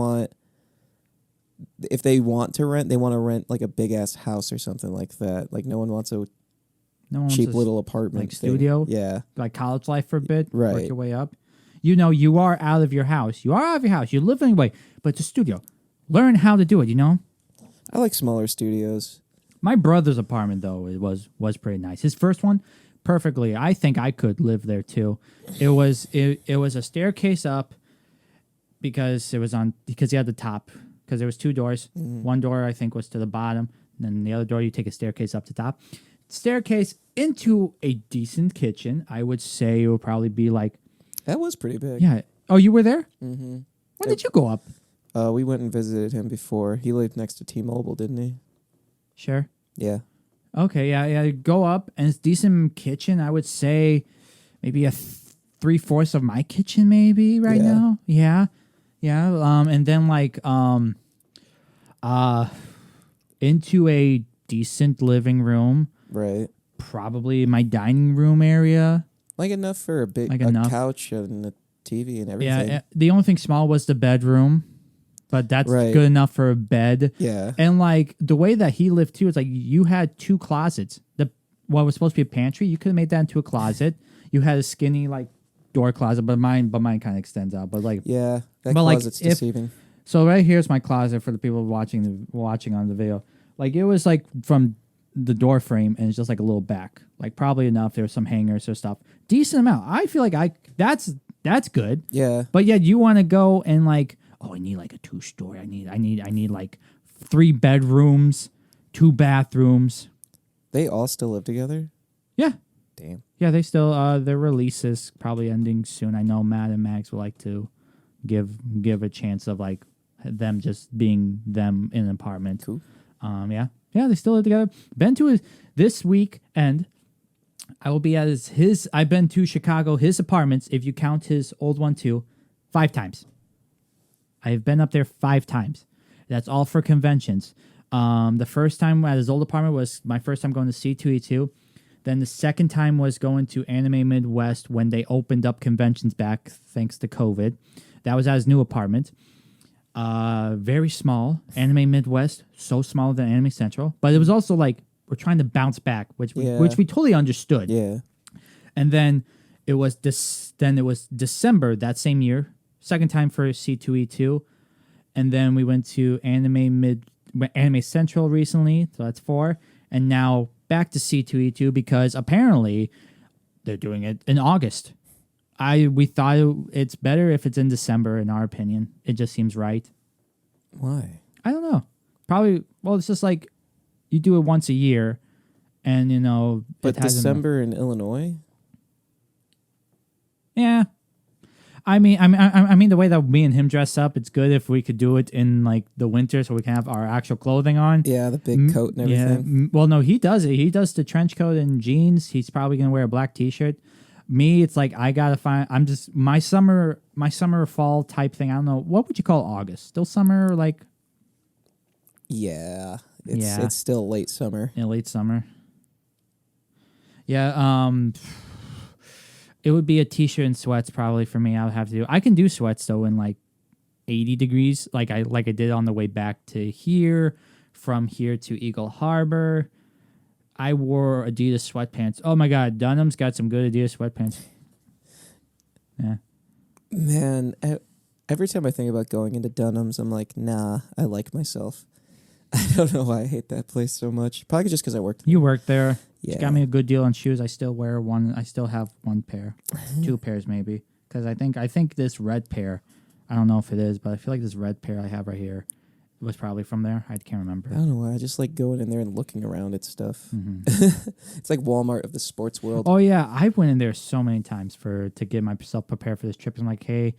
they want to rent, they want to rent like a big ass house or something like that. Like no one wants a cheap little apartment like studio. Yeah. Like college life for a bit. Right. Work your way up. You are out of your house. You are out of your house. You live anyway, but it's a studio. Learn how to do it, I like smaller studios. My brother's apartment though was pretty nice. His first one, perfectly. I think I could live there too. It was a staircase up because he had the top, because there was 2 doors. One door I think was to the bottom, and then the other door you take a staircase up to top. Staircase into a decent kitchen. I would say it would probably be like, That was pretty big. yeah. Oh, you were there? Mm-hmm. When did you go up? We went and visited him before. He lived next to T-Mobile, didn't he? Sure. Yeah. Okay, yeah. Go up, and it's decent kitchen. I would say maybe a 3/4 of my kitchen, maybe right now. Yeah. And then like into a decent living room. Right. Probably my dining room area. Like enough for a big couch and a TV and everything. Yeah. The only thing small was the bedroom, but that's Right. good enough for a bed. Yeah. And like the way that he lived too, it's like you had 2 closets. What was supposed to be a pantry, you could have made that into a closet. You had a skinny like door closet, but mine kind of extends out. But like, Yeah. That But, like, closet's deceiving. so right here's my closet for the people watching on the video. Like it was like from the door frame, and it's just like a little back, like probably enough. There's some hangers or stuff, decent amount. I feel like that's good. Yeah. But yet you want to go and like, oh, I need like a 2-story. I need like 3 bedrooms, 2 bathrooms. They all still live together? Yeah. Damn. Yeah, they still their release is probably ending soon. I know Matt and Max would like to give a chance of like them just being them in an apartment. Cool. Yeah, they still live together. Been to this weekend. I will be at his. I've been to Chicago, his apartments, if you count his old one too, 5 times. I've been up there 5 times. That's all for conventions. The first time at his old apartment was my first time going to C2E2. Then the second time was going to Anime Midwest when they opened up conventions back thanks to COVID. That was at his new apartment. Very small. Anime Midwest, so smaller than Anime Central. But it was also like we're trying to bounce back, which Yeah. we totally understood. Yeah. And then it was December that same year, second time for C2E2, and then we went to Anime Central recently, so that's 4, and now back to C2E2 because apparently they're doing it in August. We thought it's better if it's in December, in our opinion. It just seems right. Why? I don't know. Probably. Well, it's just like you do it once a year, and But it hasn't- December in Illinois? Yeah, I mean, the way that me and him dress up, it's good if we could do it in like the winter, so we can have our actual clothing on. Yeah, the big coat and Yeah. everything. Well, no, he does it. He does the trench coat and jeans. He's probably gonna wear a black T-shirt. Me, it's like I gotta find. I'm just my summer or fall type thing. I don't know what would you call August. Still summer, like Yeah. Yeah. It's still late summer. late summer. Yeah. It would be a T-shirt and sweats probably for me. I would have to do. I can do sweats though in like 80 degrees, like I did on the way back to here, from here to Eagle Harbor. I wore Adidas sweatpants. Oh my God, Dunham's got some good Adidas sweatpants. Yeah. Man, every time I think about going into Dunham's, I'm like, nah, I like myself. I don't know why I hate that place so much. Probably just because I worked there. You worked there. Yeah. You got me a good deal on shoes. I still wear one. I still have one pair, 2 pairs maybe, because I think this red pair, I don't know if it is, but I feel like this red pair I have right here was probably from there. I can't remember. I don't know why. I just like going in there and looking around at stuff. Mhm. It's like Walmart of the sports world. Oh yeah, I went in there so many times to get myself prepared for this trip. I'm like, hey,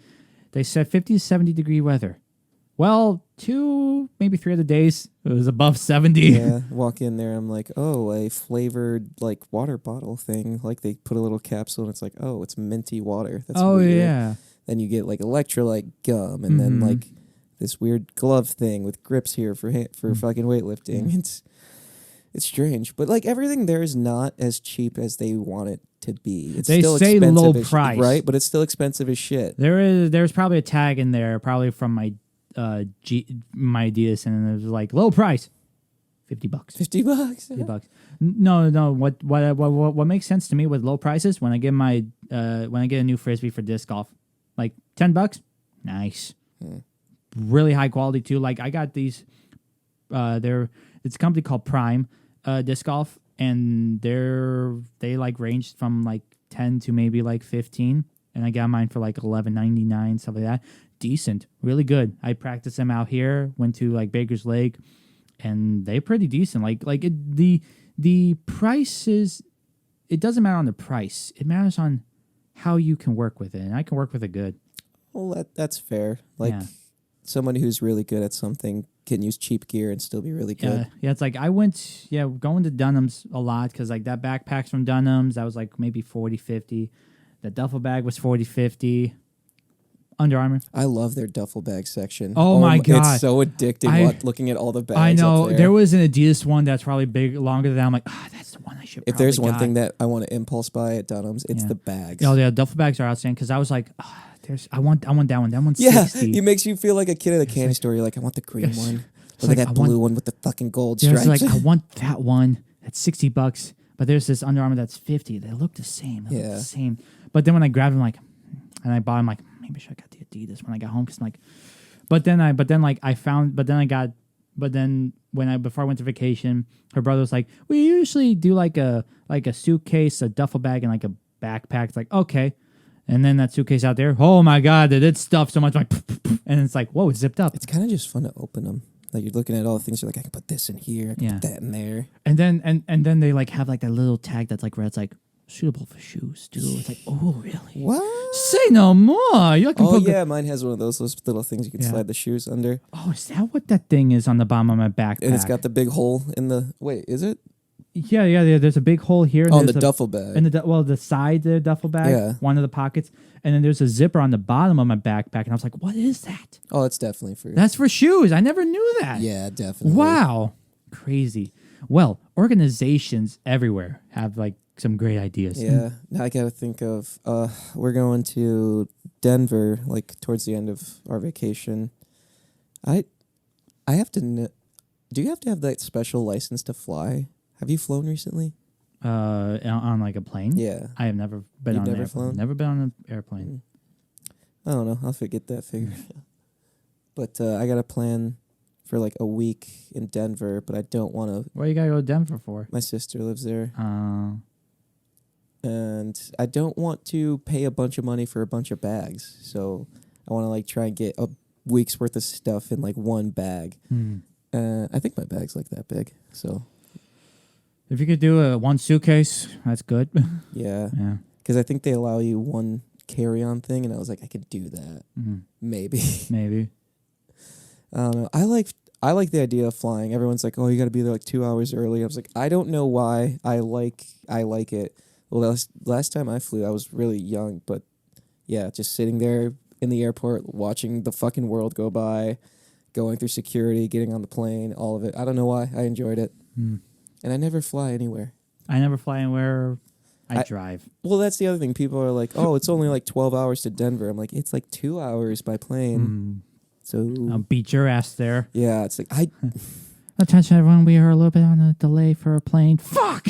they said 50 to 70 degree weather. Well, 2, maybe 3 other days it was above 70. Yeah, walk in there. I'm like, oh, a flavored like water bottle thing. Like they put a little capsule and it's like, oh, it's minty water. That's Oh weird. yeah. Then you get like electrolyte gum, and then Mhm. like this weird glove thing with grips here for fucking weightlifting. Mm. It's strange, but like everything there is not as cheap as they want it to be. It's They still say expensive low as price. right? But it's still expensive as shit. There's probably a tag in there, probably from my my Adidas, and it was like low price, $50. $50. $50. No. What makes sense to me with low prices when I get a new frisbee for disc golf, like $10, nice, really high quality too. Like I got these, it's a company called Prime Disc Golf, and they like ranged from like 10 to maybe like 15, and I got mine for like $11.99, stuff like that. Decent, really good. I practiced them out here. Went to like Baker's Lake, and they're pretty decent. The prices, it doesn't matter on the price. It matters on how you can work with it, and I can work with it good. Well, that's fair. Like Yeah. someone who's really good at something can use cheap gear and still be really good. Yeah, it's like I went, going to Dunham's a lot because like that backpack's from Dunham's. That was like maybe 40, 50. The duffel bag was 40, 50. Under Armour. I love their duffel bag section. Oh my God. It's so addicting looking at all the bags. I know. up There was an Adidas one that's probably longer than that. I'm like, that's the one I should If probably there's one got. thing that I want to impulse buy at Dunham's, it's Yeah. the bags. Oh yeah, duffel bags are outstanding because I was like, I want that one. That one's Yeah, 60. it makes you feel like a kid at a candy store. You're like, I want the green Yes. one. It's Look like, at that I want- blue one with the fucking gold There's stripes. like, I want that one. That's $60. But there's this Under Armour that's 50. They look the same. They look Yeah. the same. But then when I grabbed them, like, and I bought them, like, maybe I should have got the Adidas when I got home because like, before I went to vacation, her brother was like, we usually do like a suitcase, a duffel bag, and like a backpack. It's like, okay. And then that suitcase out there, oh my God, it stuffed so much. Like, and it's like, whoa, it's zipped up. It's kind of just fun to open them. Like you're looking at all the things. You're like, I can put this in here. I can Yeah. put that in there. And then and then they like have like that little tag that's like red. It's like suitable for shoes too. It's like, oh really? What? Say no more. You can Oh put yeah, mine has one of those little things you can Yeah. slide the shoes under, Oh, is that what that thing is on the bottom of my backpack? and it's got the big hole in the. Wait, is it? yeah. There's a big hole here. And On the there's a- duffel bag. And the side of the duffel bag, Yeah. one of the pockets, and then there's a zipper on the bottom of my backpack, and I was like, "What is that? Oh, it's definitely for. That's for shoes. I never knew that." Yeah, definitely. Wow, crazy. Well, organizations everywhere have like some great ideas. Yeah. Now I gotta think of. We're going to Denver like towards the end of our vacation, I have to. Do you have to have that special license to fly? Have you flown recently? On like a plane? Yeah. I have never been You've on never an flown? Never been on an airplane. I don't know. I'll get that figured out. But I got a plan for like a week in Denver, but I don't want to. What you gotta go to Denver for? My sister lives there. And I don't want to pay a bunch of money for a bunch of bags. So I want to like try and get a week's worth of stuff in like one bag. I think my bag's like that big. So If you could do a one suitcase, that's good. yeah. Yeah. Because I think they allow you one carry-on thing, and I was like, I could do that. Maybe. Maybe. I don't know. I like the idea of flying. Everyone's like, oh, you got to be there like 2 hours early. I was like, I don't know why. I like it. Well, last time I flew, I was really young, but yeah, just sitting there in the airport, watching the fucking world go by, going through security, getting on the plane, all of it. I don't know why. I enjoyed it. And I never fly anywhere. I never fly anywhere. I drive. Well, that's the other thing. People are like, oh, it's only like 12 hours to Denver. I'm like, it's like 2 hours by plane. So I'll beat your ass there. yeah, it's like Attention, everyone. We are a little bit on a delay for a plane. Fuck.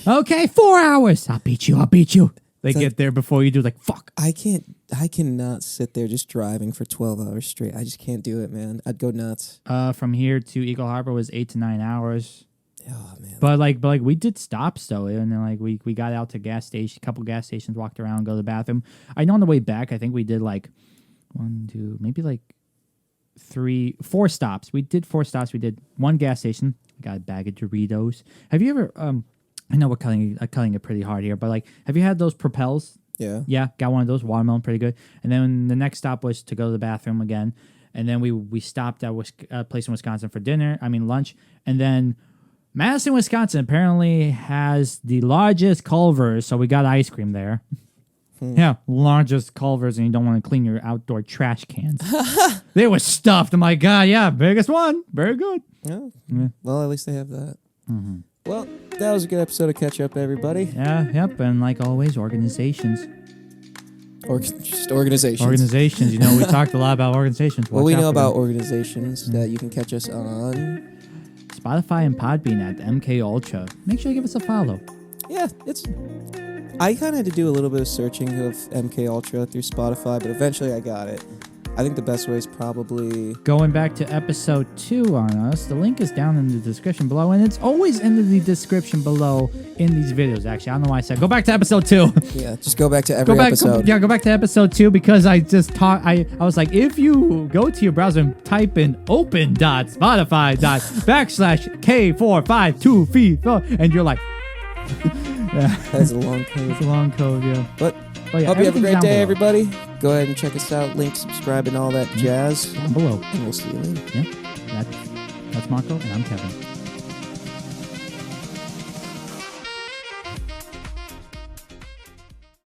Okay, 4 hours. I'll beat you. They get there before you do. Like fuck. I cannot sit there just driving for 12 hours straight. I just can't do it, man. I'd go nuts. From here to Eagle Harbor was 8 to 9 hours. Oh man. But like we did stops though, and then like we got out to a couple gas stations, walked around, go to the bathroom. I know on the way back, I think we did like 1, 2, maybe like 3, 4 stops. We did 4 stops. We did one gas station. We got a bag of Doritos. Have you ever? I know we're cutting it pretty hard here, but like, have you had those Propels? Yeah. Yeah, got one of those. Watermelon, pretty good. And then the next stop was to go to the bathroom again, and then we stopped at a place in Wisconsin for lunch, and then Madison, Wisconsin apparently has the largest Culver's, so we got ice cream there. Yeah, largest Culver's, and you don't want to clean your outdoor trash cans. They were stuffed. I'm like, God, yeah, biggest one. Very good. Yeah. Well, at least they have that. Well, that was a good episode of Catch Up, everybody. Yeah, yep, and like always, organizations. Or just organizations. Organizations, we talked a lot about organizations. Well, we Watch out know for about them. organizations that you can catch us on. Spotify and Podbean at MK Ultra. Make sure you give us a follow. Yeah, I kind of had to do a little bit of searching of MK Ultra through Spotify, but eventually I got it. I think the best way is probably Going back to episode 2 on us, the link is down in the description below, and it's always in the description below in these videos, actually. I don't know why I said go back to episode 2. yeah. Just go back to every episode. Go back to episode 2 because I just I was like, if you go to your browser and type in open.spotify.k4524, and you're like, yeah, That's a long code. it's a long code, yeah. But yeah, hope you have a everything's great down day, below. everybody. Go ahead and check us out. Link, subscribe, and all that jazz. Down below. And we'll see you later. Yeah, that's Marco, and I'm Kevin.